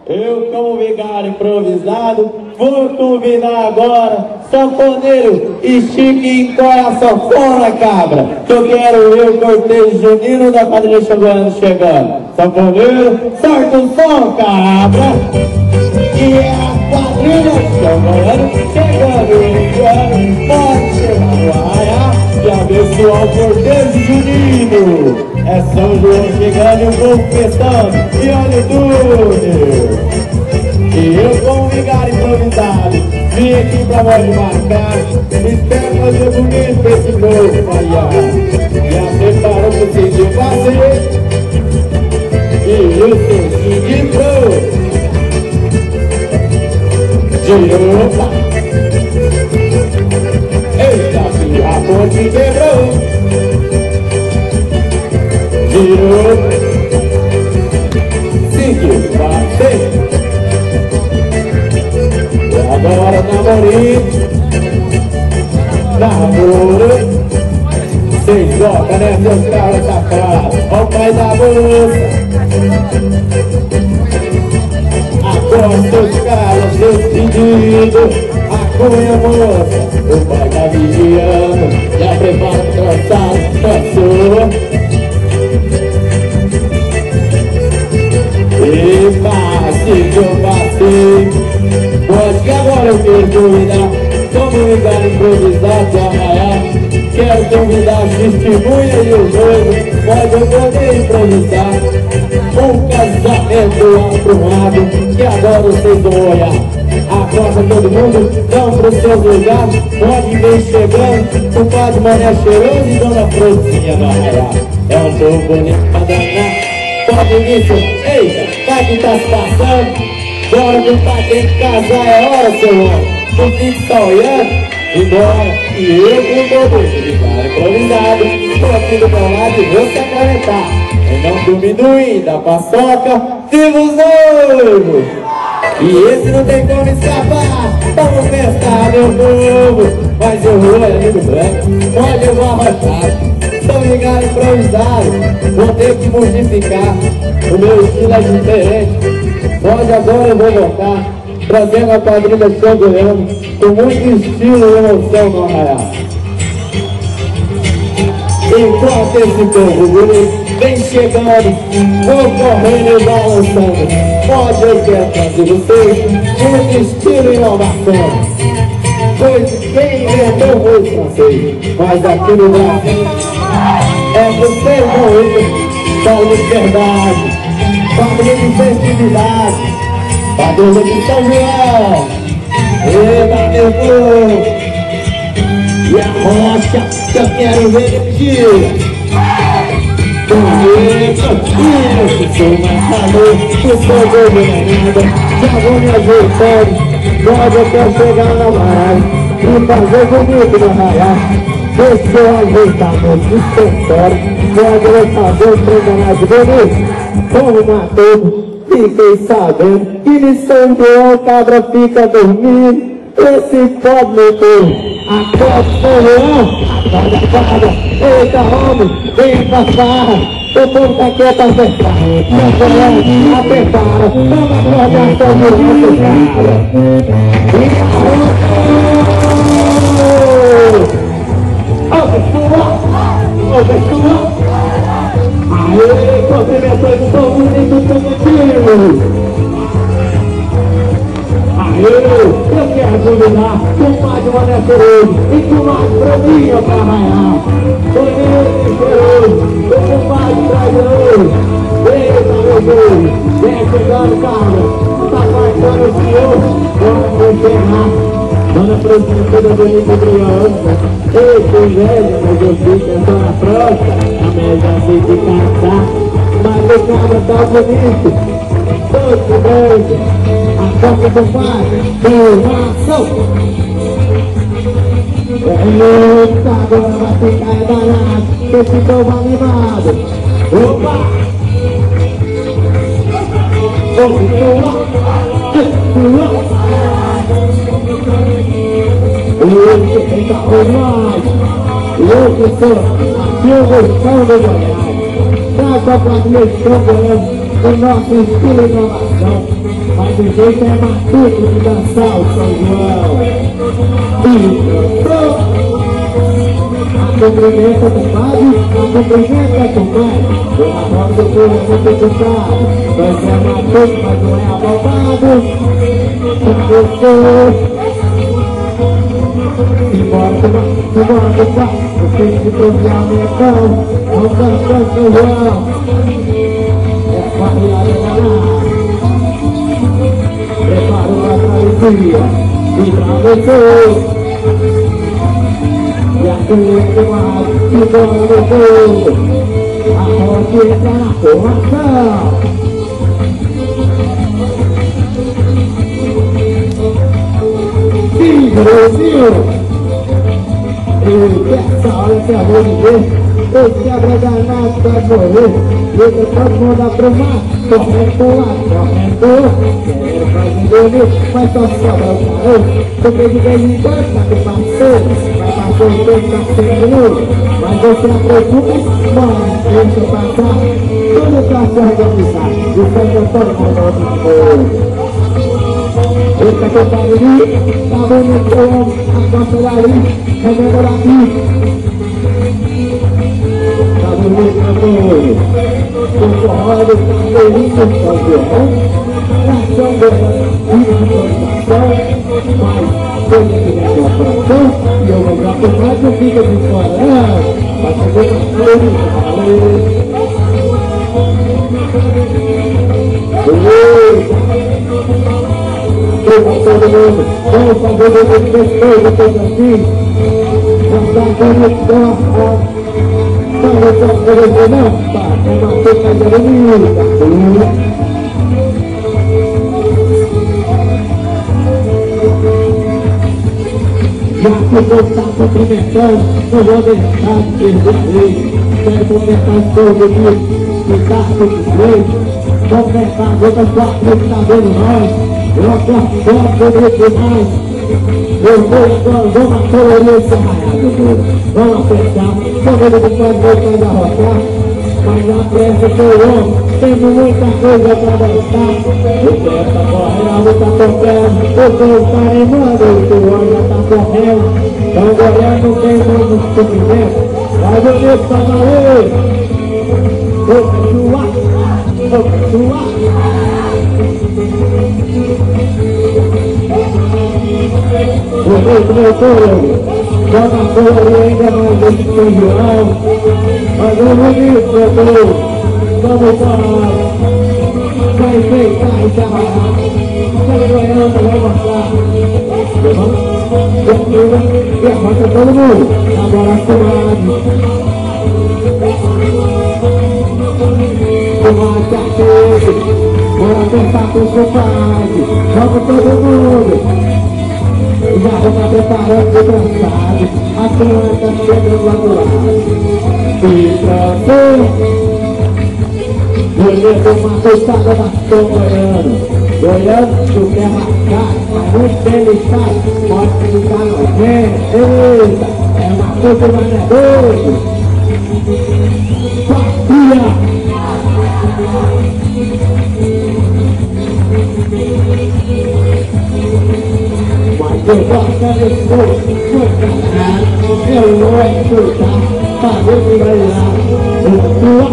Eu, como vigário improvisado, vou convidar agora sanfoneiro e Chiquinho a sanfona, cabra, que eu quero ver o cortejo junino da quadrilha chegando. Sanfoneiro, sorte o som, cabra, e é a quadrilha chegando, pode chegar no arraiá e abençoar o cortejo junino. É São João chegando e o povo festando, e olha o túnel. E eu, como vigário improvisado, vim aqui pra voz de marcar. Espero fazer bonito pra esse povo, já preparou pro que eu fazer. E o seu de pro de opa. Eita, filho, a ponte quebrou. Girou, seguiu, bateu. E agora namoro, cês jogam, né, seus caras safados. Ó o pai da moça. Agora seus caras decididos. A cunha moça, o pai tá vigiando. Já prepara o traçado, passou. E passe que eu passei. Pode que agora eu quero convidar, como vigário improvisado do arraiá. Quero convidar as testemunhas e os noivos, pode eu poder improvisar um casamento aprumado, que agora vocês vão olhar. Acorda todo mundo, vão pro seu lugar, pode vir chegando, o padre Mané cheiroso e Dona Frozinha do arraiá. É um povo bonito pra danar. Pode início, eita, vai que tá se passando. Bora que o pai tem que casar, é hora, seu homem. Não fique só olhando, embora. E eu com o meu vigário improvisado, tô aqui do meu lado e vou se acreditar. Em nome do amendoim, da paçoca, viva os noivos! E esse não tem como escapar. Vamos festar, meu povo. Mas eu vou ali do branco, pode eu vou arrochar. Sou vigário improvisado, vou ter que modificar. O meu estilo é diferente. Pode agora eu vou voltar, trazendo a quadrilha chegando, com muito estilo e emoção no arraial. Enquanto esse povo bonito vem chegando, vou correndo e balançando. Pode eu quero trazer vocês muito estilo e inovação. Pois quem inventou o rosto francês, mas aqui no Brasil é vocês muito da liberdade, família de festividade, padrão de São João. Eba, meu povo, e a rocha que eu quero ver energia. Eu sou mais calor, eu sou governada, já vou me ajeitando. Pode eu quero chegar na maré e fazer bonito no arraial. Deixa eu ajeitar meu dispensário, pode eu saber treinar de bonito. Como matou, fiquei sabendo que em São João cabra fica dormindo. Esse pobre meu povo, acorda São João, acorda, eita homem, vem pra farra. O povo tá aqui pra fechar, São João, apertar, vamos acordar São João, ô pessoal, aê, cumprimentações tão bonitos como aquilo. Eu quero convidar o padre Mané cheiroso e o padre Frozinha para arraiar. Bonito e cheiroso, o padre traidor. Eita, meu Deus, vem chegando, cara. Tá marcando o senhor, vamos encerrar. Dona Frozinha toda bonita e brilhante. Eita, velho, mas eu fico só na próxima. A melhor sei de cantar, mas o cabra tá bonito. Todo bem. A toca do pai, formação. Eita, agora vai ficar embalado, esse povo animado. Opa! O que está por nós? O que sou? Eu gostando do olhar. Traga a quadrilha chegando. o nosso estilo de inovação, mas o jeito é matuto de dançar o São João. E pronto! A cumprimenta do padre, a cumprimenta do pai, pela roda do povo é muito educado, nós é matuto, mas não é abobado. Simbora do pai, o filho de proviamentão, não dança São João. É variado lá. Prepara uma travessia e pra você. E a colheita do mar, simbora do povo. A roda entra na formação. Sim, Brasil! E essa hora que eu vou dizer, esse quebra danado vai morrer. E eu todo mundo pro mar, correndo lá, correndo. Quero fazer bonito, mas só sobra o garoto. Porque de vez em quando tá com parceiro, vai passar o tempo, tá sendo louco. Mas não se preocupe, mano, deixa eu passar. Tudo pra se organizar, e sempre todo mundo foi. Eita que tá ali, tá bonito, a costa dali, rememora aqui. Tá bonito, meu povo. O forró do Carmeirinho São João. Nação dela, improvisação. Mas, coisa que vem do coração. E eu vou já por mais, não fica de fora, não. Vai fazer uma coisa, todo mundo, vamos fazer uma coisa assim, já está bonitão, vamos fazer não, pá, é uma coisa bonita, já que você está cumprimentando, não vou deixar de perder a lei, quero cumprimentar os povos que está satisfeito, cumprimentar as outras quatro que está vendo nós. Eu acordo bonito demais. Eu vou agora, vamos colorir esse arraiado. Vamos apertar. Todo mundo pode arrotar. Mas na pressa que eu amo, temos muita coisa para dançar. O pé está correndo, a luta tocando. O povo está animando, o suor já está correndo. Então Goiânia não tem muito sofrimento. Vai bonito para valer. Vou suar. Meu povo, joga fora ainda mais esse São João. Mas é bonito, meu povo. Vamos parar. Vai enfeitar esse arraiado. Vai ganhando, vai passar. E arranca todo mundo. Agora a cidade. Tomate aquele. Bora apertar com o seu pai. Vamos todo mundo. Já vou estar preparando o dançado. A turma está chegando lá do lado. E pra você, eu levo uma coitada da Goiânia. Goiânia, tu quer marcar, mas muito bem listado. Pode ficar nojento. Eita, é uma coisa, mas é doido. Família! Eu gosto desse povo, eu vou escutar, fazer de ganhar. O tua,